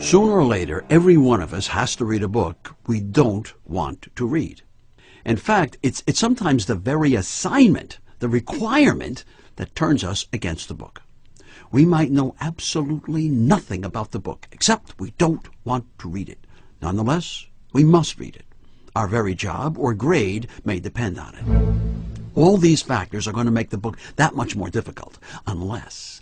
Sooner or later, every one of us has to read a book we don't want to read. In fact, it's sometimes the very assignment, the requirement, that turns us against the book. We might know absolutely nothing about the book, except we don't want to read it. Nonetheless, we must read it. Our very job or grade may depend on it. All these factors are going to make the book that much more difficult, unless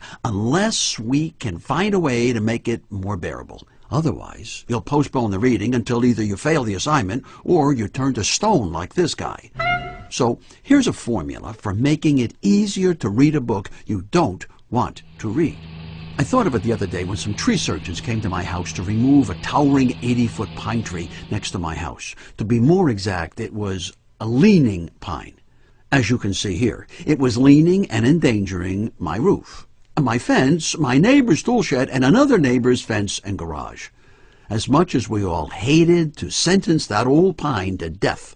we can find a way to make it more bearable. Otherwise, you'll postpone the reading until either you fail the assignment or you turn to stone like this guy. So here's a formula for making it easier to read a book you don't want to read. I thought of it the other day when some tree surgeons came to my house to remove a towering 80-foot pine tree next to my house. To be more exact, it was a leaning pine. As you can see here, it was leaning and endangering my roof, my fence, my neighbor's tool shed, and another neighbor's fence and garage. As much as we all hated to sentence that old pine to death,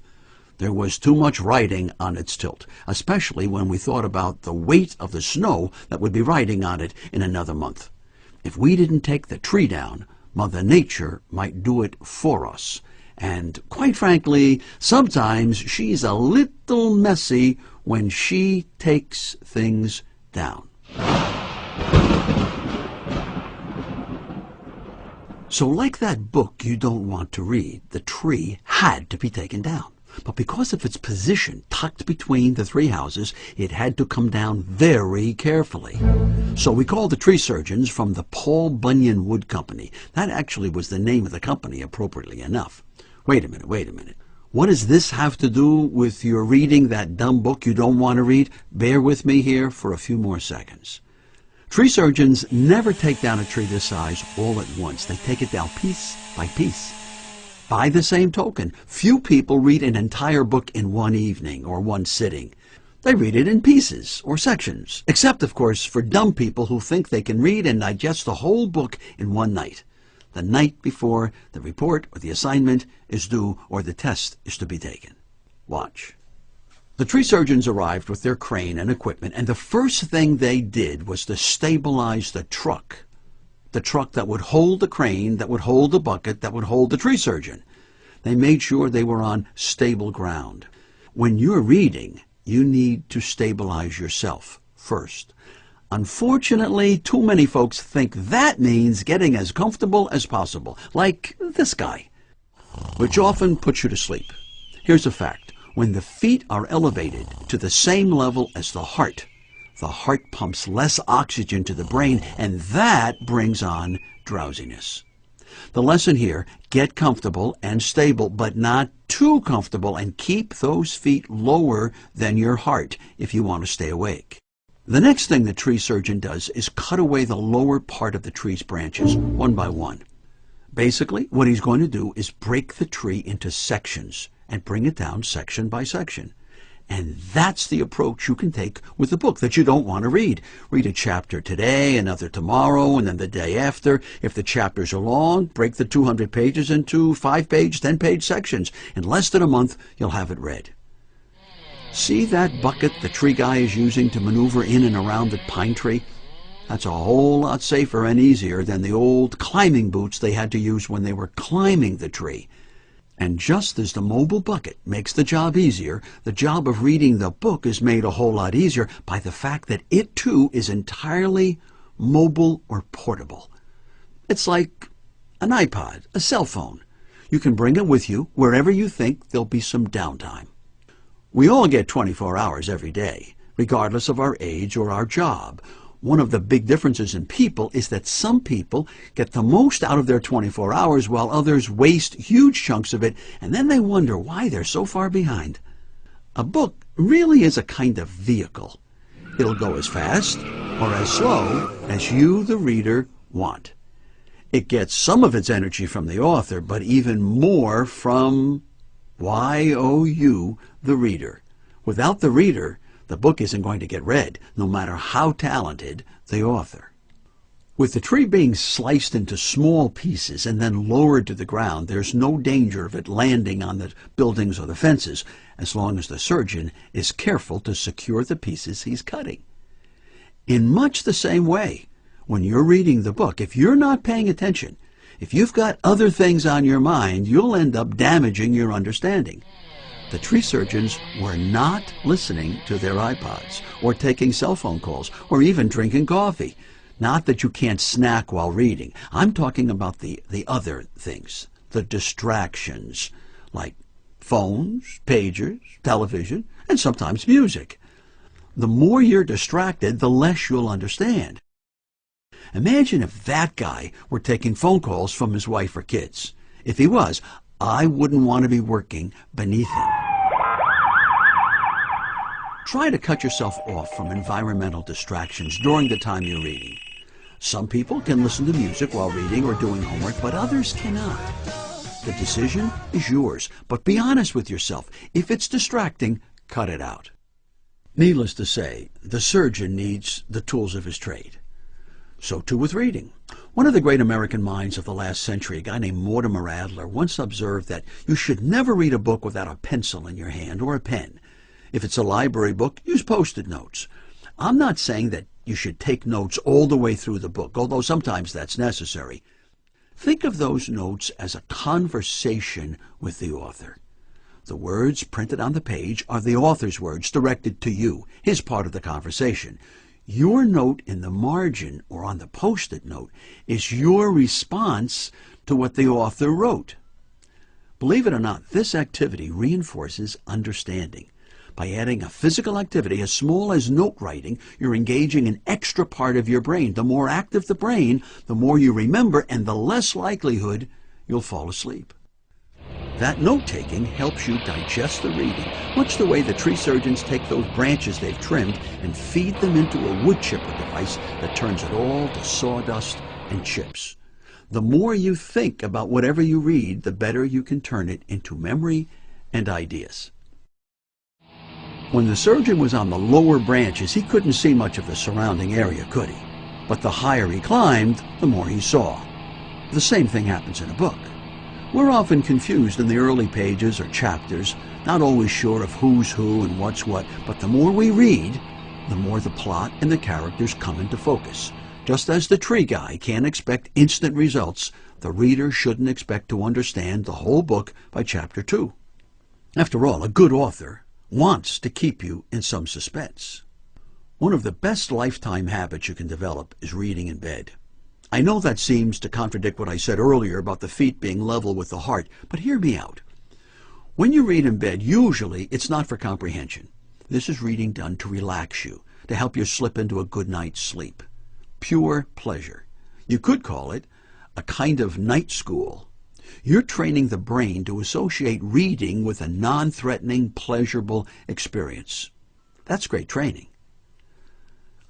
there was too much riding on its tilt, especially when we thought about the weight of the snow that would be riding on it in another month. If we didn't take the tree down, Mother Nature might do it for us. And quite frankly, sometimes she's a little messy when she takes things down. So like that book you don't want to read, the tree had to be taken down. But because of its position tucked between the three houses, it had to come down very carefully. So we called the tree surgeons from the Paul Bunyan Wood Company. That actually was the name of the company, appropriately enough. Wait a minute. What does this have to do with your reading that dumb book you don't want to read? Bear with me here for a few more seconds. Tree surgeons never take down a tree this size all at once. They take it down piece by piece. By the same token, few people read an entire book in one evening or one sitting. They read it in pieces or sections, except, of course, for dumb people who think they can read and digest the whole book in one night. The night before the report or the assignment is due or the test is to be taken. Watch. The tree surgeons arrived with their crane and equipment, and the first thing they did was to stabilize the truck. The truck that would hold the crane, that would hold the bucket, that would hold the tree surgeon. They made sure they were on stable ground. When you're reading, you need to stabilize yourself first. Unfortunately, too many folks think that means getting as comfortable as possible, like this guy, which often puts you to sleep. Here's a fact. When the feet are elevated to the same level as the heart pumps less oxygen to the brain, and that brings on drowsiness. The lesson here, get comfortable and stable, but not too comfortable, and keep those feet lower than your heart if you want to stay awake. The next thing the tree surgeon does is cut away the lower part of the tree's branches, one by one. Basically, what he's going to do is break the tree into sections and bring it down section by section. And that's the approach you can take with a book that you don't want to read. Read a chapter today, another tomorrow, and then the day after. If the chapters are long, break the 200 pages into 5-page, 10-page sections. In less than a month, you'll have it read. See that bucket the tree guy is using to maneuver in and around the pine tree? That's a whole lot safer and easier than the old climbing boots they had to use when they were climbing the tree. And just as the mobile bucket makes the job easier, the job of reading the book is made a whole lot easier by the fact that it too is entirely mobile or portable. It's like an iPod, a cell phone. You can bring it with you wherever you think there'll be some downtime. We all get 24 hours every day, regardless of our age or our job. One of the big differences in people is that some people get the most out of their 24 hours while others waste huge chunks of it, and then they wonder why they're so far behind. A book really is a kind of vehicle. It'll go as fast or as slow as you, the reader, want. It gets some of its energy from the author, but even more from you, the reader. Without the reader, the book isn't going to get read, no matter how talented the author. With the tree being sliced into small pieces and then lowered to the ground, there's no danger of it landing on the buildings or the fences, as long as the surgeon is careful to secure the pieces he's cutting. In much the same way, when you're reading the book, if you're not paying attention, If you've got other things on your mind, you'll end up damaging your understanding. The tree surgeons were not listening to their iPods or taking cell phone calls or even drinking coffee. Not that you can't snack while reading. I'm talking about the other things, the distractions, like phones, pagers, television, and sometimes music. The more you're distracted, the less you'll understand. Imagine if that guy were taking phone calls from his wife or kids. If he was, I wouldn't want to be working beneath him. Try to cut yourself off from environmental distractions during the time you're reading. Some people can listen to music while reading or doing homework, but others cannot. The decision is yours, but be honest with yourself. If it's distracting, cut it out. Needless to say, the surgeon needs the tools of his trade. So too with reading. One of the great American minds of the last century, a guy named Mortimer Adler, once observed that you should never read a book without a pencil in your hand or a pen. If it's a library book, use Post-it notes. I'm not saying that you should take notes all the way through the book, although sometimes that's necessary. Think of those notes as a conversation with the author. The words printed on the page are the author's words directed to you, his part of the conversation. Your note in the margin or on the Post-it note is your response to what the author wrote. Believe it or not, this activity reinforces understanding. By adding a physical activity as small as note writing, you're engaging an extra part of your brain. The more active the brain, the more you remember and the less likelihood you'll fall asleep. That note-taking helps you digest the reading, much the way the tree surgeons take those branches they've trimmed and feed them into a wood chipper device that turns it all to sawdust and chips. The more you think about whatever you read, the better you can turn it into memory and ideas. When the surgeon was on the lower branches, he couldn't see much of the surrounding area, could he? But the higher he climbed, the more he saw. The same thing happens in a book. We're often confused in the early pages or chapters, not always sure of who's who and what's what, but the more we read, the more the plot and the characters come into focus. Just as the tree guy can't expect instant results, the reader shouldn't expect to understand the whole book by chapter 2. After all, a good author wants to keep you in some suspense. One of the best lifetime habits you can develop is reading in bed. I know that seems to contradict what I said earlier about the feet being level with the heart, but hear me out. When you read in bed, usually it's not for comprehension. This is reading done to relax you, to help you slip into a good night's sleep. Pure pleasure. You could call it a kind of night school. You're training the brain to associate reading with a non-threatening, pleasurable experience. That's great training.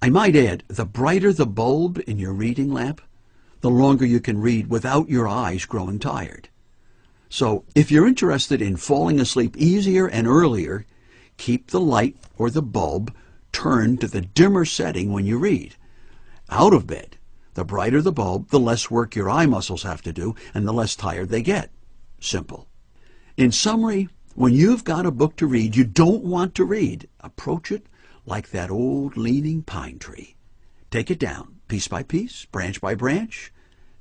I might add, the brighter the bulb in your reading lamp, the longer you can read without your eyes growing tired. So, if you're interested in falling asleep easier and earlier, keep the light or the bulb turned to the dimmer setting when you read. Out of bed, the brighter the bulb, the less work your eye muscles have to do and the less tired they get. Simple. In summary, when you've got a book to read you don't want to read, approach it like that old leaning pine tree. Take it down, piece by piece, branch by branch,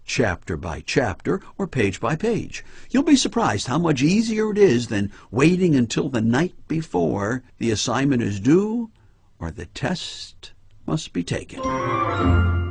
chapter by chapter, or page by page. You'll be surprised how much easier it is than waiting until the night before the assignment is due or the test must be taken.